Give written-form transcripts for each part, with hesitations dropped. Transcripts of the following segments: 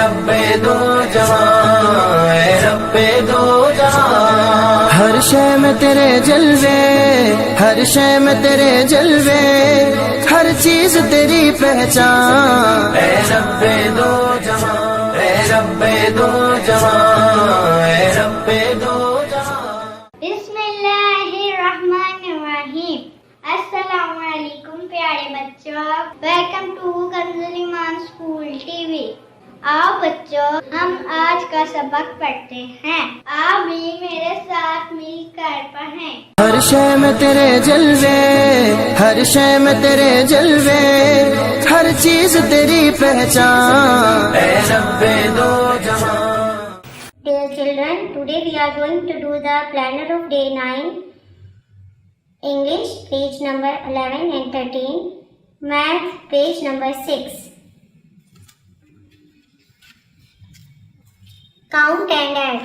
रब्बे दो जहां, ऐ रब्बे दो जहां। हर शय में तेरे जलवे, हर शय में तेरे जलवे, हर चीज तेरी पहचान। ऐ रब्बे दो जहां, ऐ रब्बे दो जहां, ऐ रब्बे दो जहां। बिस्मिल्लाहिर्रहमानिर्रहीम। अस्सलामुअलैकुम प्यारे बच्चों, welcome to Kanzul Iman school TV. आओ बच्चों, हम आज का सबक पढ़ते हैं। आप भी मेरे साथ मिलकर पढ़ें। हर शय में तेरे जलवे, हर शय में तेरे जलवे, हर चीज तेरी पहचान। ऐ रब्बे दो जहां। Dear children, today we are going to do the planner of day 9, English page number 11 and 13, Math page number 6. Count and add.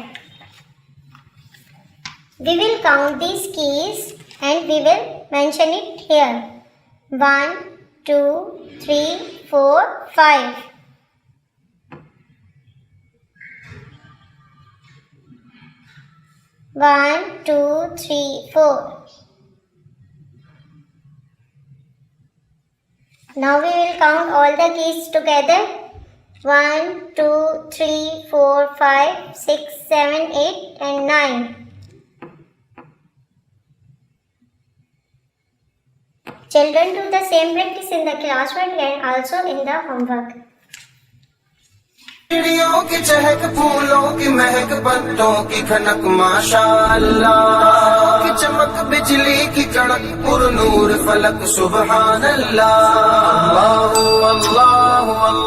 We will count these keys and we will mention it here. 1, 2, 3, 4, 5. 1, 2, 3, 4. Now we will count all the keys together. 1, 2, 3, 4, 5, 6, 7, 8 and 9. Children, do the same practice in the classwork and also in the homework. चिड़ियों की चहक, फूलों की महक, पत्तों की खनक, माशाअल्लाह की चमक, बिजली की कड़क, पुरनूर फलक, सुबहान अल्लाह। अल्लाह अल्लाह अल्लाह।